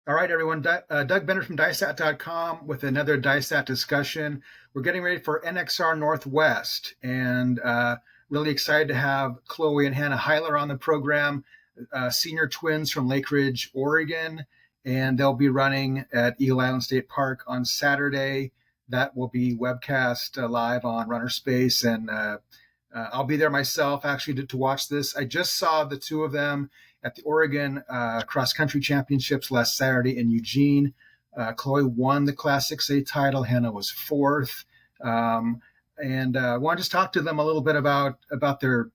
All right, everyone. Doug Bennett from DyeStat.com with another DyeStat discussion. We're getting ready for NXR Northwest, and really excited to have Chloe and Hannah Huyler on the program, senior twins from Lakeridge, Oregon, and they'll be running at Eagle Island State Park on Saturday. That will be webcast live on runnerspace, and I'll be there myself actually to watch this. I just saw the two of them at the Oregon Cross Country Championships last Saturday in Eugene. Chloe won the Class 6A title. Hannah was fourth. And I want to just talk to them a little bit about their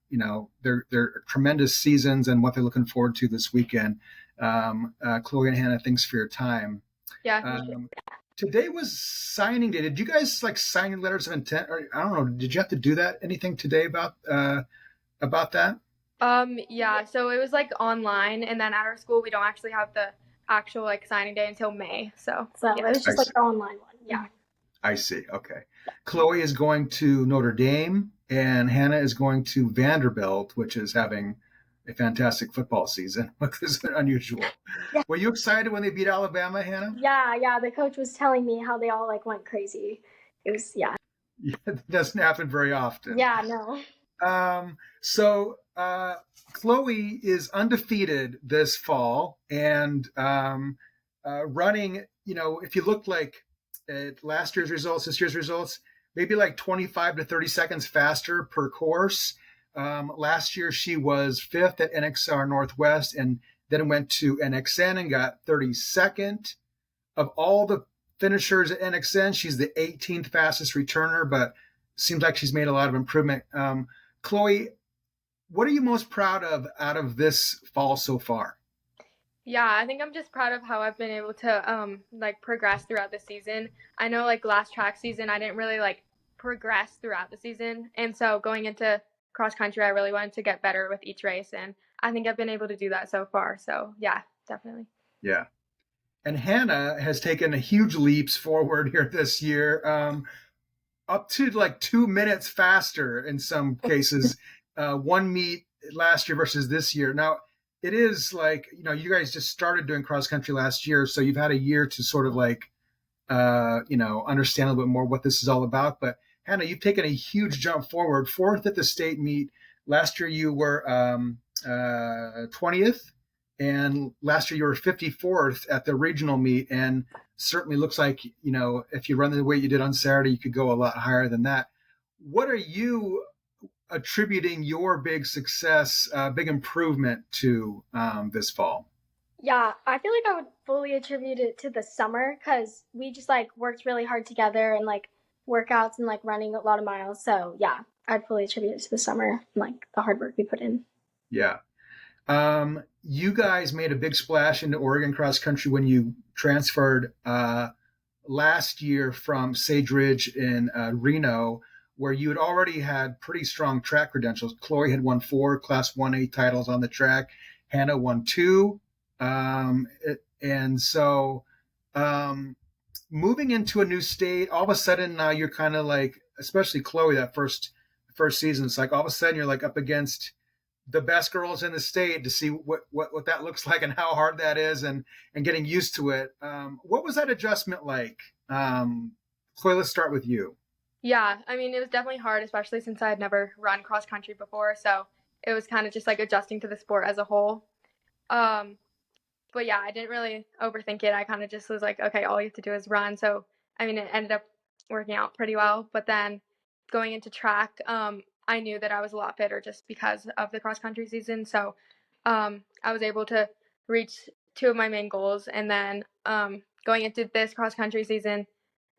their tremendous seasons and what they're looking forward to this weekend. Chloe and Hannah, thanks for your time. Yeah, for sure. Um, Today was signing day. Did you guys like sign your letters of intent? Or I don't know. Did you have to do that? Anything today about that? Yeah, so it was like online, and then at our school we don't actually have the actual like signing day until May. So it was I just like see. the online one. Yeah. I see. Okay. Chloe is going to Notre Dame, and Hannah is going to Vanderbilt, which is having a fantastic football season, which is unusual. Yeah. Were you excited when they beat Alabama, Hannah? Yeah. The coach was telling me how they all like went crazy. It was yeah. Yeah, it doesn't happen very often. Yeah, no. So Chloe is undefeated this fall and running. You know, if you look like at last year's results, this year's results, maybe like 25 to 30 seconds faster per course. Last year she was fifth at NXR Northwest and then went to NXN and got 32nd. Of all the finishers at NXN, she's the 18th fastest returner, but seems like she's made a lot of improvement. Chloe, what are you most proud of out of this fall so far? Yeah, I think I'm just proud of how I've been able to like progress throughout the season. I know like last track season I didn't really like progress throughout the season. And so going into cross country I really wanted to get better with each race, and I think I've been able to do that so far. So, yeah, definitely. Yeah. And Hannah has taken huge leaps forward here this year, up to like 2 minutes faster in some cases. One meet last year versus this year. Now, it is like, you guys just started doing cross country last year, so you've had a year to sort of like, understand a little bit more what this is all about. But Hannah, you've taken a huge jump forward. Fourth at the state meet. Last year you were 20th, and last year you were 54th at the regional meet. And certainly looks like, if you run the way you did on Saturday, you could go a lot higher than that. What are you attributing your big success, big improvement to this fall? Yeah, I feel like I would fully attribute it to the summer because we just like worked really hard together and like workouts and like running a lot of miles. So yeah, I'd fully attribute it to the summer and like the hard work we put in. Yeah. You guys made a big splash into Oregon cross country when you transferred last year from Sage Ridge in Reno, where you had already had pretty strong track credentials. Chloe had won 4 Class 1A titles on the track. Hannah won 2. And so moving into a new state, all of a sudden now you're kind of like, especially Chloe, that first season, it's like all of a sudden you're like up against the best girls in the state to see what that looks like and how hard that is and getting used to it. What was that adjustment like? Chloe, let's start with you. Yeah, I mean, it was definitely hard, especially since I had never run cross country before. So it was kind of just like adjusting to the sport as a whole. Um, but yeah, I didn't really overthink it. I kind of just was like, okay, all you have to do is run. So, I mean, it ended up working out pretty well. But then going into track, I knew that I was a lot fitter just because of the cross country season. So, I was able to reach 2 of my main goals. And then going into this cross country season,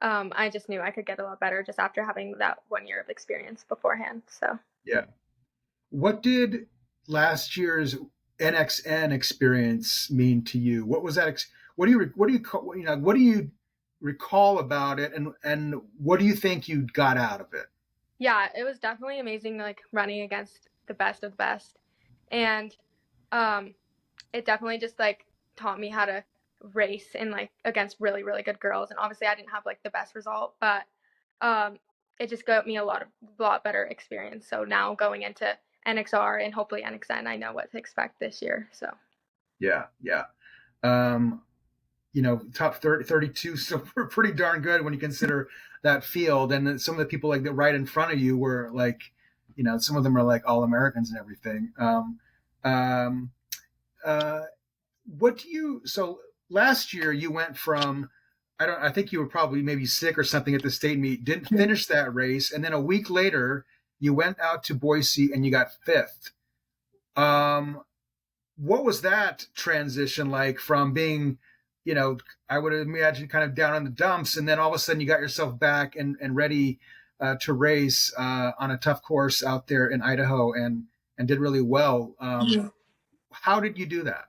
I just knew I could get a lot better just after having that 1 year of experience beforehand. So, Yeah. What did last year's NXN experience mean to you? What was that? What do you recall about it, and what do you think you got out of it? yeah, it was definitely amazing, like running against the best of the best. And um, it definitely just like taught me how to race and like against really, really good girls. And obviously, I didn't have like the best result, but um, it just got me a lot better experience. So now going into NXR and hopefully NXN, I know what to expect this year. So Yeah, yeah. Um, top 30, 32, so pretty darn good when you consider that field. And then some of the people like that right in front of you were like, some of them are like all Americans and everything. Um, uh, so last year you went from, I think you were probably maybe sick or something at the state meet, didn't finish that race. And then a week later you went out to Boise and you got fifth. What was that transition like from being, I would imagine kind of down in the dumps, and then all of a sudden you got yourself back and ready to race on a tough course out there in Idaho and did really well. How did you do that?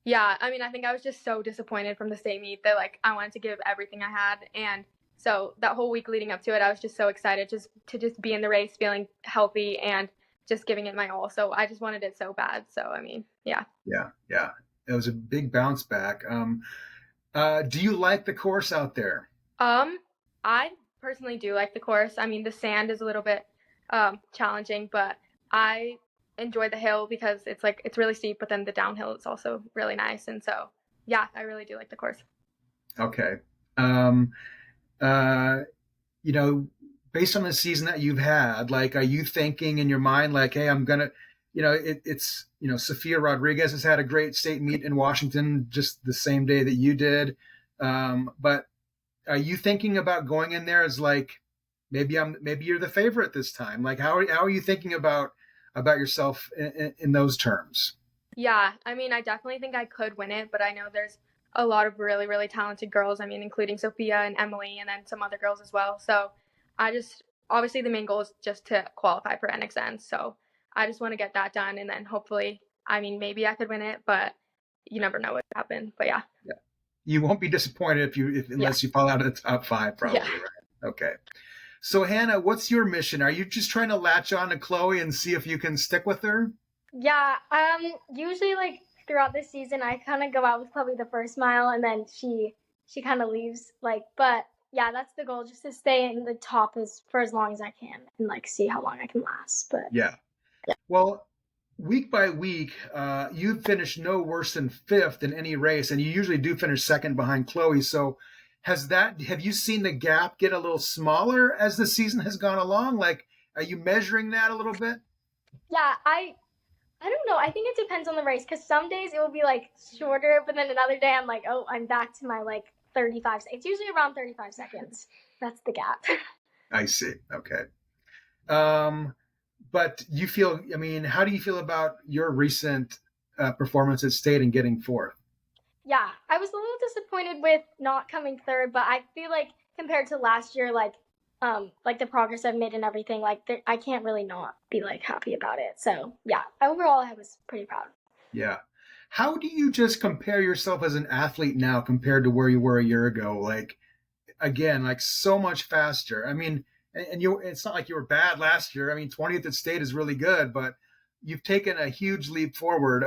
Yeah, I mean, I think I was just so disappointed from the state meet that like I wanted to give everything I had, and so that whole week leading up to it, I was just so excited to be in the race, feeling healthy and just giving it my all. So I just wanted it so bad. So I mean, yeah. Yeah. It was a big bounce back. Do you like the course out there? I personally do like the course. I mean, the sand is a little bit challenging, but I enjoy the hill because it's really steep, but then the downhill is also really nice. And so, yeah, I really do like the course. Okay. You know, based on the season that you've had, like, are you thinking in your mind, like, hey, I'm gonna, it's Sophia Rodriguez has had a great state meet in Washington just the same day that you did, but are you thinking about going in there as like, maybe you're the favorite this time? Like, how are you thinking about yourself in those terms? Yeah, I mean, I definitely think I could win it, but I know there's a lot of really, really talented girls. I mean, including Sophia and Emily, and then some other girls as well. So obviously, the main goal is just to qualify for NXN. So I just want to get that done, and then hopefully, I mean, maybe I could win it, but you never know what could happen. But yeah. You won't be disappointed unless you fall out of the top five, probably, right? Okay. So Hannah, what's your mission? Are you just trying to latch on to Chloe and see if you can stick with her? Yeah, usually like throughout the season I kind of go out with Chloe the first mile and then she kind of leaves, like, but yeah, that's the goal, just to stay in the top for as long as I can and like see how long I can last. But yeah. Well, week by week, you've finished no worse than fifth in any race, and you usually do finish second behind Chloe. So have you seen the gap get a little smaller as the season has gone along? Like, are you measuring that a little bit? Yeah, I don't know. I think it depends on the race, because some days it will be like shorter, but then another day I'm like, oh, I'm back to my like 35. It's usually around 35 seconds. That's the gap. I see. Okay. But how do you feel about your recent performance at state and getting fourth? Yeah, I was a little disappointed with not coming third, but I feel like compared to last year, like the progress I've made and everything, like I can't really not be like happy about it. So yeah, overall I was pretty proud. Yeah. How do you just compare yourself as an athlete now compared to where you were a year ago? Like, again, like so much faster. I mean, and it's not like you were bad last year. I mean, 20th at state is really good, but you've taken a huge leap forward.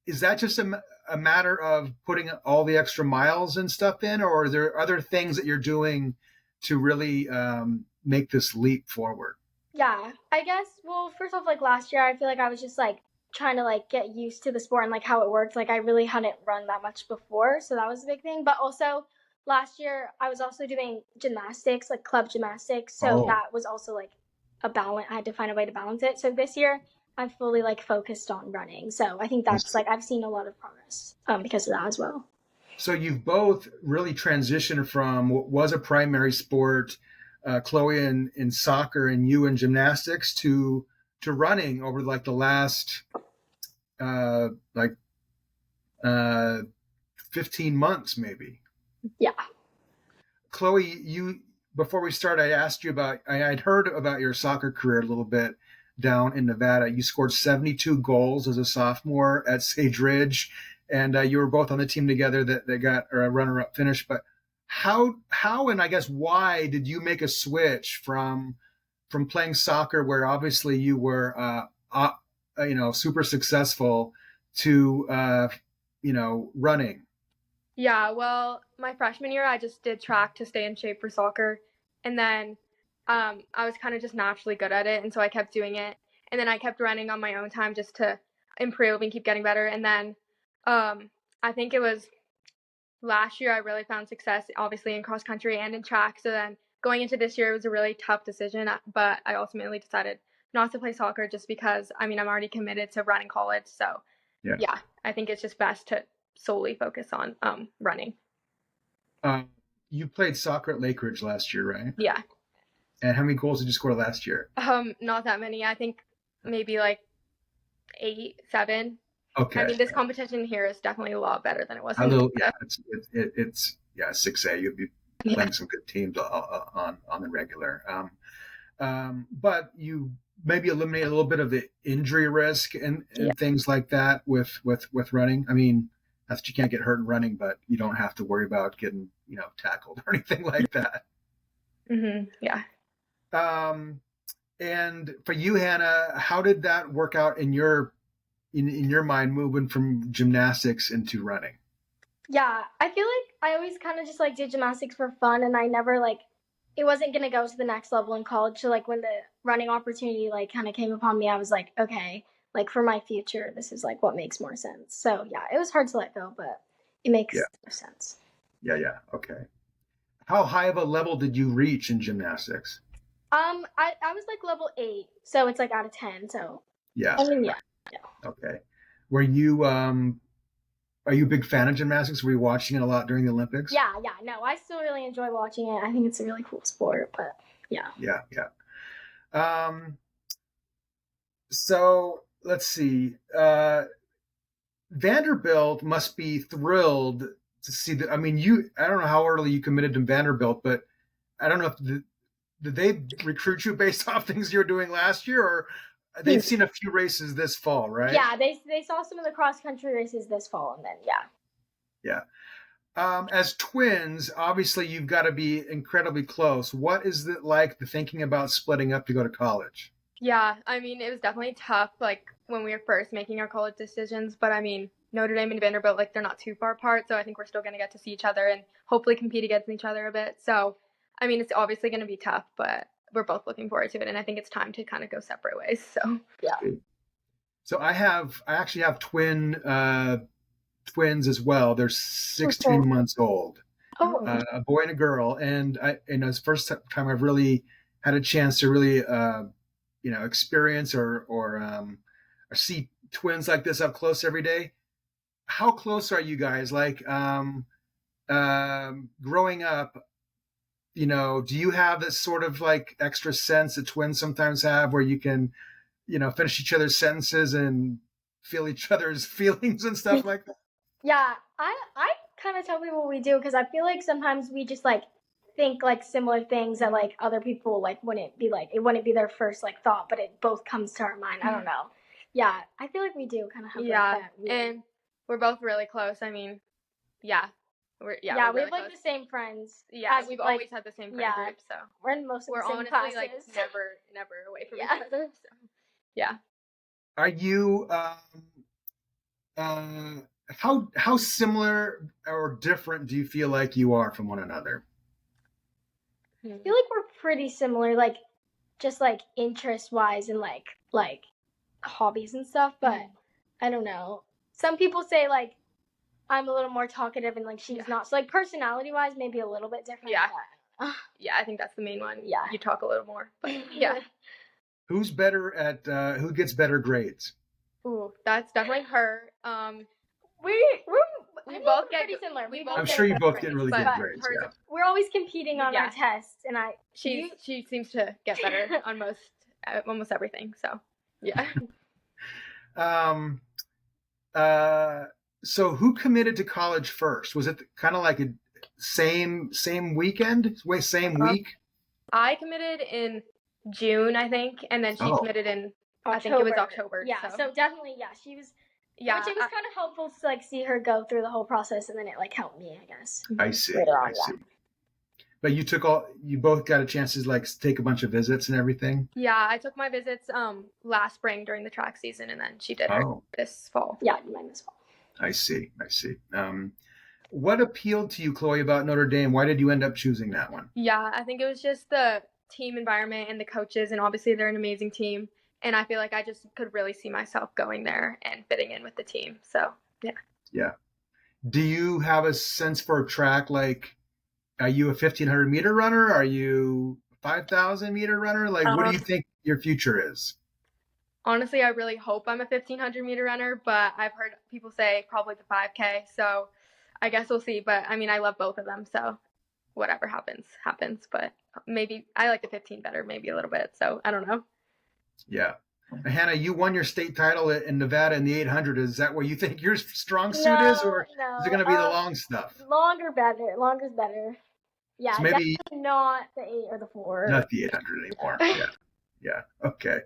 Is that just a matter of putting all the extra miles and stuff in, or are there other things that you're doing to really make this leap forward? Yeah, I guess, well, first off, like last year, I feel like I was just like trying to like get used to the sport and like how it worked. Like I really hadn't run that much before, so that was a big thing. But also last year, I was also doing gymnastics, like club gymnastics, so that was also like a balance. I had to find a way to balance it. So this year, I'm fully like focused on running. So I think that's like I've seen a lot of progress because of that as well. So you've both really transitioned from what was a primary sport, Chloe in soccer and you in gymnastics, to running over like the last 15 months maybe. Yeah. Chloe, before we start, I'd heard about your soccer career a little bit down in Nevada. You scored 72 goals as a sophomore at Sage Ridge, and you were both on the team together that got a runner-up finish. But how and I guess why did you make a switch from playing soccer, where obviously you were super successful, to running? Yeah, well, my freshman year, I just did track to stay in shape for soccer. And then I was kind of just naturally good at it. And so I kept doing it. And then I kept running on my own time just to improve and keep getting better. And then I think it was last year I really found success, obviously in cross country and in track. So then going into this year, it was a really tough decision, but I ultimately decided not to play soccer just because, I mean, I'm already committed to running college. So yeah, I think it's just best to solely focus on running. You played soccer at Lakeridge last year, right? Yeah. And how many goals did you score last year? Not that many. I think maybe like 8, 7. Okay. I mean, this competition here is definitely a lot better than it was. It's 6A. You'll be playing some good teams on the regular. But you maybe eliminate a little bit of the injury risk and things like that with running. I mean, not that you can't get hurt in running, but you don't have to worry about getting tackled or anything like that. Mm-hmm. Yeah. And for you, Hannah, how did that work out in your mind, moving from gymnastics into running? Yeah, I feel like I always kind of just like did gymnastics for fun, and I never like it wasn't gonna go to the next level in college. So like when the running opportunity like kind of came upon me, I was like, okay, like for my future, this is like what makes more sense. So yeah, it was hard to let go, but it makes sense. Yeah. Okay. How high of a level did you reach in gymnastics? I was like level 8, so it's like out of 10. So yeah. I mean, yeah. Okay. Were you are you a big fan of gymnastics? Were you watching it a lot during the Olympics? Yeah. No, I still really enjoy watching it. I think it's a really cool sport, but yeah. Yeah. So let's see. Vanderbilt must be thrilled to see that. I mean, I don't know how early you committed to Vanderbilt, but I don't know if did they recruit you based off things you were doing last year, or they've seen a few races this fall, right? Yeah, they saw some of the cross country races this fall, and then yeah. As twins, obviously you've got to be incredibly close. What is it like, the thinking about splitting up to go to college? Yeah, I mean, it was definitely tough, like, when we were first making our college decisions, but I mean, Notre Dame and Vanderbilt, like, they're not too far apart, so I think we're still going to get to see each other and hopefully compete against each other a bit. So, I mean, it's obviously going to be tough, but we're both looking forward to it, and I think it's time to kind of go separate ways. So, yeah. So I actually have twins as well. They're 16 months old, a boy and a girl, and it's the first time I've really had a chance to really experience or see twins like this up close every day. How close are you guys? Like growing up, do you have this sort of like extra sense that twins sometimes have, where you can finish each other's sentences and feel each other's feelings and stuff like that? Yeah, I kind of tell people we do, because I feel like sometimes we just like think like similar things that like other people like wouldn't be their first like thought, but it both comes to our mind. I don't know. Yeah, I feel like we do kind of have like that. And we're both really close. I mean, we have really like the same friends. Yeah, we've always had the same friend group, so we're in most of the same honestly classes. like never away from each other. So yeah. Are you how similar or different do you feel like you are from one another? I feel like we're pretty similar, like just like interest wise and like hobbies and stuff, but I don't know. Some people say like I'm a little more talkative and like she's not. So like personality wise, maybe a little bit different. Yeah. Yeah, I think that's the main one. Yeah. You talk a little more. But yeah. Who's better at who gets better grades? Ooh, that's definitely her. We both get pretty similar. I'm sure you both get really good grades. Yeah. We're always competing on our tests, and she seems to get better on almost everything. So yeah. So who committed to college first? Was it kind of like a same weekend? Same week? I committed in June, I think, and then she committed in October. I think it was October. Yeah, so definitely, she was. Yeah, which it was kind of helpful to like see her go through the whole process, and then it like helped me, I guess. I see. I see. But you both got a chance to like take a bunch of visits and everything? Yeah, I took my visits last spring during the track season, and then she did her this fall. Yeah, mine this fall. I see. What appealed to you, Chloe, about Notre Dame? Why did you end up choosing that one? Yeah, I think it was just the team environment and the coaches, and obviously they're an amazing team. And I feel like I just could really see myself going there and fitting in with the team. So, yeah. Yeah. Do you have a sense for a track? Like, are you a 1,500 meter runner? Are you 5,000 meter runner? Like, what do you think your future is? Honestly, I really hope I'm a 1,500 meter runner, but I've heard people say probably the 5K. So I guess we'll see. But I mean, I love both of them. So whatever happens, happens. But maybe I like the 15 better, maybe a little bit. So I don't know. Yeah. Hannah, you won your state title in Nevada in the 800. Is that what you think your strong suit is, or is it going to be the long stuff? Longer better. Longer's better. Yeah, so maybe not the 8 or the 4. Not the 800 anymore. Yeah. Okay.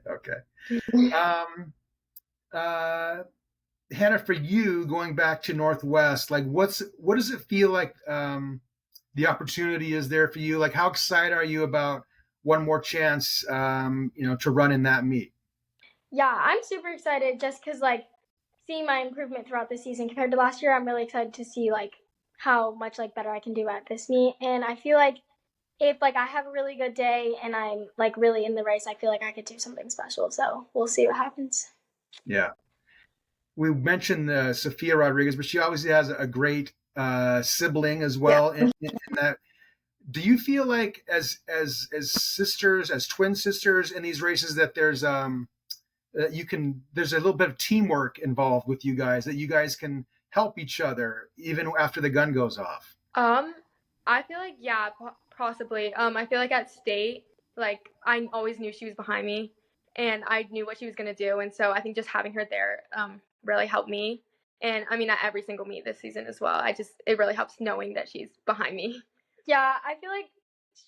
Hannah, for you, going back to Northwest, like what does it feel like the opportunity is there for you? Like, how excited are you about one more chance, to run in that meet? Yeah, I'm super excited just because, like, seeing my improvement throughout the season compared to last year, I'm really excited to see, like, how much, like, better I can do at this meet. And I feel like if, like, I have a really good day and I'm, like, really in the race, I feel like I could do something special. So we'll see what happens. Yeah. We mentioned Sophia Rodriguez, but she obviously has a great sibling as well. In that, do you feel like as sisters, as twin sisters in these races, that there's there's a little bit of teamwork involved with you guys, that you guys can help each other even after the gun goes off? I feel like, yeah, possibly. I feel like at state, like, I always knew she was behind me and I knew what she was going to do. And so I think just having her there really helped me. And I mean, at every single meet this season as well, it really helps knowing that she's behind me. Yeah, I feel like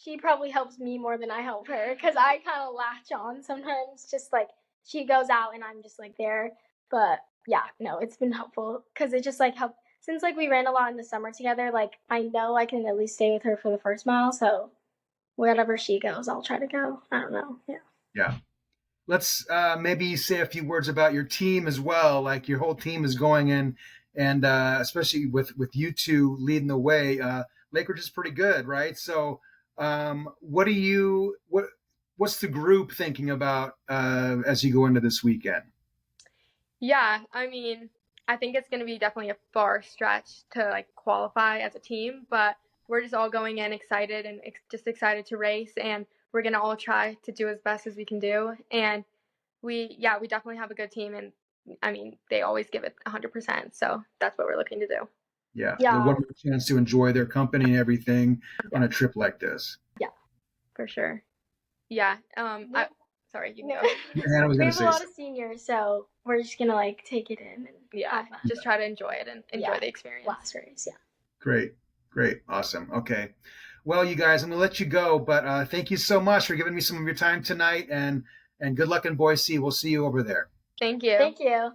she probably helps me more than I help her because I kind of latch on sometimes, just like she goes out and I'm just like there. But yeah, no, it's been helpful because it just like helped. Since like we ran a lot in the summer together, like I know I can at least stay with her for the first mile. So wherever she goes, I'll try to go. I don't know. Yeah. Let's maybe say a few words about your team as well. Like, your whole team is going in, and especially with you two leading the way, Lakeridge is pretty good, right? So what's the group thinking about as you go into this weekend? Yeah, I mean, I think it's going to be definitely a far stretch to like qualify as a team, but we're just all going in excited and just excited to race, and we're going to all try to do as best as we can do. And we definitely have a good team, and I mean, they always give it 100%. So that's what we're looking to do. Yeah. One more chance to enjoy their company and everything on a trip like this. Yeah, for sure. Yeah. Sorry, you can go. We have a lot of seniors, so we're just gonna like take it in and just try to enjoy it and enjoy the experience. Last race, Great, awesome. Okay, well, you guys, I'm gonna let you go, but thank you so much for giving me some of your time tonight, and good luck in Boise. We'll see you over there. Thank you. Thank you.